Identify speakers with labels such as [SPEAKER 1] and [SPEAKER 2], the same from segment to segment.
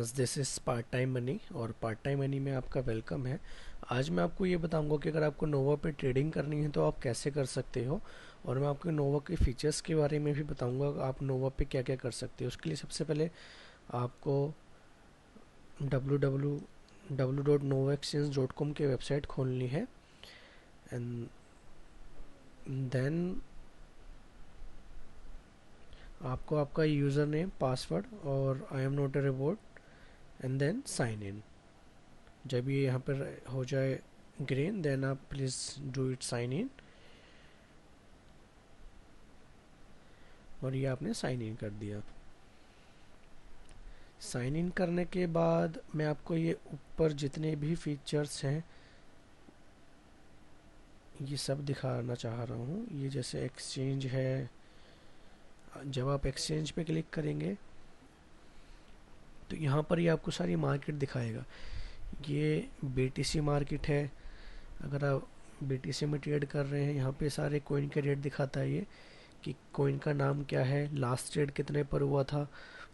[SPEAKER 1] Viewers, this is part time money और part time money में आपका वेलकम है। आज मैं आपको ये बताऊंगा कि अगर आपको नोवा पे ट्रेडिंग करनी है तो आप कैसे कर सकते हो, और मैं आपको नोवा के फीचर्स के बारे में भी बताऊंगा आप नोवा पे क्या क्या कर सकते हो। उसके लिए सबसे पहले आपको www.novaexchange.com की वेबसाइट खोलनी है। एंड देन आपको आपका यूज़र नेम, पासवर्ड और I am not a robot and then sign in. जब ये यहाँ पर हो जाए ग्रीन, देन आप please do it sign in, और ये आपने साइन इन कर दिया। साइन इन करने के बाद मैं आपको ये ऊपर जितने भी फीचर्स हैं ये सब दिखाना चाह रहा हूँ। ये जैसे एक्सचेंज है, जब आप एक्सचेंज पे क्लिक करेंगे तो यहाँ पर ये आपको सारी मार्केट दिखाएगा। ये बीटीसी मार्केट है। अगर आप बीटीसी में ट्रेड कर रहे हैं, यहाँ पे सारे कॉइन के रेट दिखाता है ये कि कॉइन का नाम क्या है, लास्ट ट्रेड कितने पर हुआ था,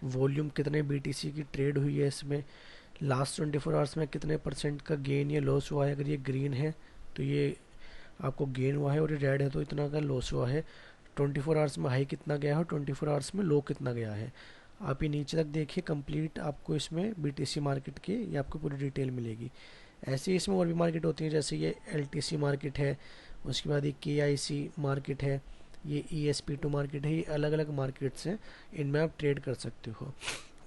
[SPEAKER 1] वॉल्यूम कितने बीटीसी की ट्रेड हुई है, इसमें लास्ट 24 आवर्स में कितने परसेंट का गेन या लॉस हुआ है। अगर ये ग्रीन है तो ये आपको गेन हुआ है, और ये रेड है तो इतना का लॉस हुआ है। 24 आवर्स में हाई कितना गया है और 24 आवर्स में लो कितना गया है। आप ये नीचे तक देखिए, कंप्लीट आपको इसमें बीटीसी मार्केट की ये आपको पूरी डिटेल मिलेगी। ऐसे ही इसमें और भी मार्केट होती है, जैसे ये एलटीसी मार्केट है, उसके बाद ये केआईसी मार्केट है, ये ESP2 मार्केट है। ये अलग अलग मार्केट्स हैं, इनमें आप ट्रेड कर सकते हो।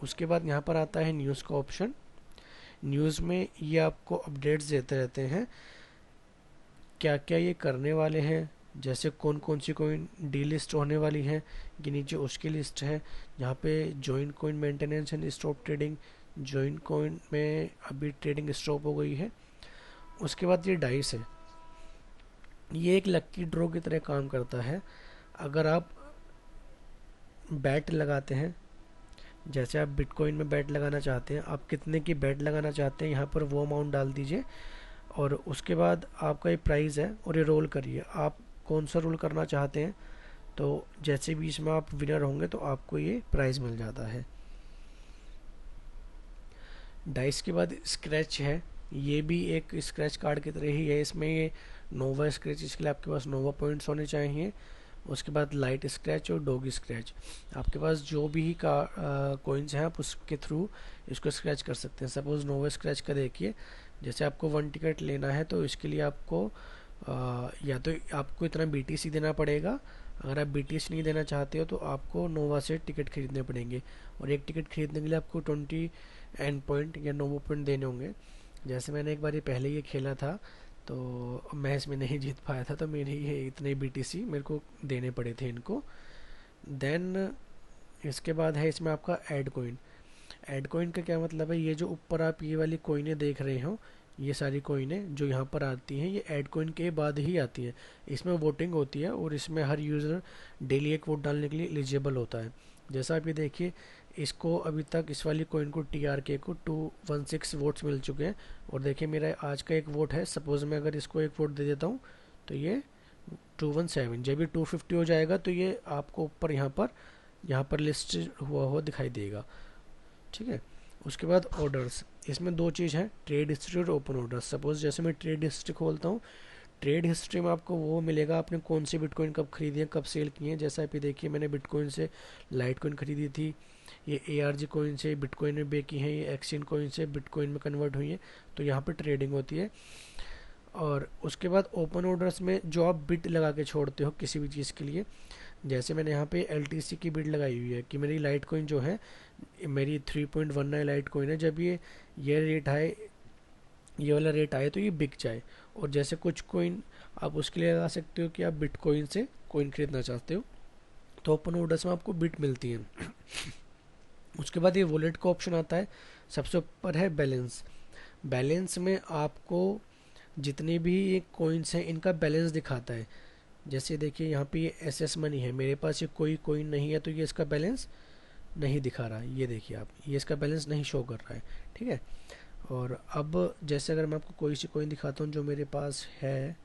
[SPEAKER 1] उसके बाद यहाँ पर आता है न्यूज़ का ऑप्शन। न्यूज़ में ये आपको अपडेट्स देते रहते हैं, क्या क्या ये करने वाले हैं, जैसे कौन कौन सी कोइन डी लिस्ट होने वाली है, कि नीचे उसकी लिस्ट है। यहाँ पे join coin maintenance and stop trading, join coin में अभी ट्रेडिंग स्टॉप हो गई है। उसके बाद ये डाइस है, ये एक लक्की ड्रॉ की तरह काम करता है। अगर आप बैट लगाते हैं, जैसे आप बिटकॉइन में बैट लगाना चाहते हैं, आप कितने की बैट लगाना चाहते हैं यहाँ पर वो अमाउंट डाल दीजिए, और उसके बाद आपका ये प्राइस है और ये रोल करिए। आप कौन सा रोल करना चाहते हैं, तो जैसे भी इसमें आप विनर होंगे तो आपको ये प्राइस मिल जाता है। डाइस के बाद स्क्रैच है, ये भी एक स्क्रैच कार्ड की तरह ही है। इसमें ये नोवा स्क्रैच, इसके लिए आपके पास नोवा पॉइंट्स होने चाहिए। उसके बाद लाइट स्क्रैच और डॉग स्क्रैच, आपके पास जो भी का कोइंस हैं आप उसके थ्रू इसको स्क्रैच कर सकते हैं। सपोज नोवा स्क्रैच का देखिए, जैसे आपको 1 टिकट लेना है तो इसके लिए आपको या तो आपको इतना बीटीसी देना पड़ेगा। अगर आप बीटीसी नहीं देना चाहते हो तो आपको नोवा से टिकट खरीदने पड़ेंगे, और एक टिकट खरीदने के लिए आपको 20 एंड पॉइंट या नोवा पॉइंट देने होंगे। जैसे मैंने एक बार ये पहले ये खेला था तो मैं इसमें नहीं जीत पाया था, तो मेरे ये इतने बीटीसी मेरे को देने पड़े थे इनको। देन इसके बाद है इसमें आपका ऐड कोइन। ऐड कोइन का क्या मतलब है, ये जो ऊपर आप ये वाली कोइनें देख रहे हो, ये सारी कोइनें जो यहाँ पर आती हैं ये ऐड कोइन के बाद ही आती है। इसमें वोटिंग होती है और इसमें हर यूज़र डेली एक वोट डालने के लिए एलिजिबल होता है। जैसा आप ये देखिए, इसको अभी तक इस वाली कोइन को TRK को 216 वोट्स मिल चुके हैं, और देखिए मेरा आज का एक वोट है। सपोज मैं अगर इसको एक वोट दे देता हूँ तो ये 217, जब ये 250 हो जाएगा तो ये आपको ऊपर यहाँ पर लिस्ट हुआ दिखाई देगा। ठीक है। उसके बाद ऑर्डर्स, इसमें दो चीज़ है, ट्रेड हिस्ट्री और ओपन ऑर्डर। सपोज जैसे मैं ट्रेड हिस्ट्री खोलता हूँ, ट्रेड हिस्ट्री में आपको वो मिलेगा आपने कौन सी बिटकॉइन कब खरीदी है, कब सेल की है। जैसा आप ये देखिए, मैंने बिटकॉइन से लाइट कॉइन खरीदी थी, ये ARG कॉइन से बिटकॉइन में बेची है, ये एक्सिन कॉइन से बिटकॉइन में कन्वर्ट हुई है। तो यहाँ पर ट्रेडिंग होती है। और उसके बाद ओपन ऑर्डर्स में जो आप बिट लगा के छोड़ते हो किसी भी चीज़ के लिए, जैसे मैंने यहाँ पे LTC की बिट लगाई हुई है कि मेरी लाइट कॉइन जो है, मेरी 3.19 लाइट कॉइन है, जब ये रेट आए, ये वाला रेट आए तो ये बिक जाए। और जैसे कुछ कॉइन आप उसके लिए लगा सकते हो कि आप बिटकॉइन से कॉइन खरीदना चाहते हो, तो ओपन ऑर्डर्स में आपको बिट मिलती है। उसके बाद ये वॉलेट का ऑप्शन आता है, सबसे ऊपर है बैलेंस। बैलेंस में आपको जितने भी ये कॉइन्स हैं इनका बैलेंस दिखाता है। जैसे देखिए यहाँ पे ये SS मनी है, मेरे पास ये कोई कॉइन नहीं है तो ये इसका बैलेंस नहीं दिखा रहा है। ये देखिए आप, ये इसका बैलेंस नहीं शो कर रहा है। ठीक है। और अब जैसे अगर मैं आपको कोई सी कॉइन दिखाता हूँ जो मेरे पास है,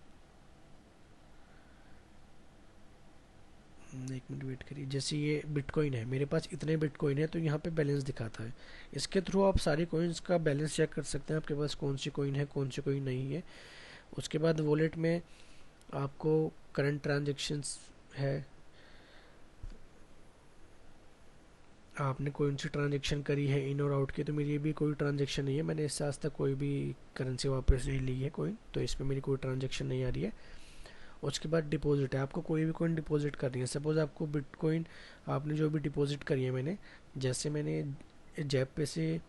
[SPEAKER 1] एक मिनट वेट करिए। जैसे ये बिटकॉइन है, मेरे पास इतने बिटकॉइन है तो यहाँ पे बैलेंस दिखाता है। इसके थ्रू आप सारी कॉइन्स का बैलेंस चेक कर सकते हैं, आपके पास कौन सी कॉइन है कौन सी कॉइन नहीं है। उसके बाद वॉलेट में आपको करंट ट्रांजेक्शन्स है, आपने कौन सी ट्रांजेक्शन करी है इन और आउट की। तो मेरी भी कोई ट्रांजेक्शन नहीं है, मैंने इससे आज तक कोई भी करेंसी वापस नहीं ली है कोई, तो इस पर मेरी कोई ट्रांजेक्शन नहीं आ रही है। उसके बाद डिपॉजिट है, आपको कोई भी कॉइन डिपॉजिट करनी है। सपोज़ आपको बिटकॉइन आपने जो भी डिपॉजिट करी है, जैसे मैंने जैप पे से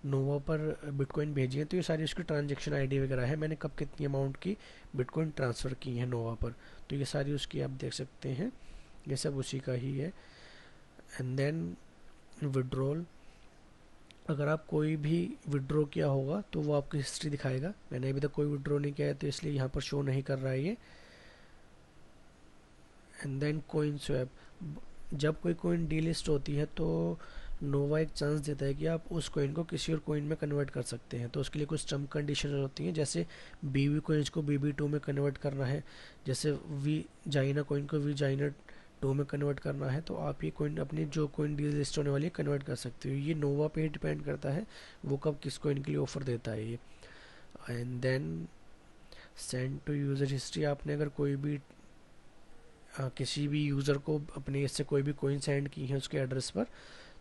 [SPEAKER 1] नोवा पर बिटकॉइन भेजी है, तो ये सारी उसकी ट्रांजेक्शन आईडी वगैरह है, मैंने कब कितनी अमाउंट की बिटकॉइन ट्रांसफ़र की है नोवा पर, तो ये सारी उसकी आप देख सकते हैं, ये सब उसी का ही है। एंड देन विड्रॉल, अगर आप कोई भी विड्रॉ किया होगा तो वो आपकी हिस्ट्री दिखाएगा। मैंने अभी तक कोई विड्रॉ नहीं किया है तो इसलिए यहाँ पर शो नहीं कर रहा है ये। एंड देन कोइन स्वैप, जब कोई कोइन डीलिस्ट होती है तो नोवा एक चांस देता है कि आप उस कोइन को किसी और कोइन में कन्वर्ट कर सकते हैं, तो उसके लिए कुछ टर्म कंडीशन होती हैं, जैसे बीवी कोइंस को BB2 में कन्वर्ट करना है, जैसे वी जाइना कोइन को वी जाइना 2 में कन्वर्ट करना है, तो आप ये कोइन अपनी जो कोइन डीलिस्ट होने वाली है कन्वर्ट कर सकते हो। ये नोवा पे ही डिपेंड करता है वो कब किस कोइन के लिए ऑफर देता है ये। And then send to user history, आपने अगर कोई भी किसी भी यूज़र को अपने इससे कोई भी कोइन सेंड की है उसके एड्रेस पर,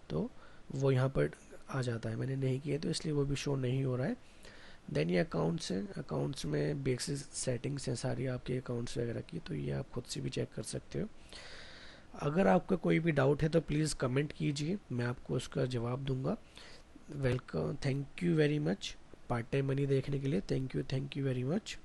[SPEAKER 1] तो वो यहाँ पर आ जाता है। मैंने नहीं किया तो इसलिए वो भी शो नहीं हो रहा है। देन ये अकाउंट्स हैं, अकाउंट्स में बेसिक सेटिंग्स हैं सारी आपके अकाउंट्स वगैरह की, तो ये आप खुद से भी चेक कर सकते हो। अगर आपका कोई भी डाउट है तो प्लीज़ कमेंट कीजिए, मैं आपको उसका जवाब दूंगा। Welcome, thank you very much part time money देखने के लिए, थैंक यू वेरी मच।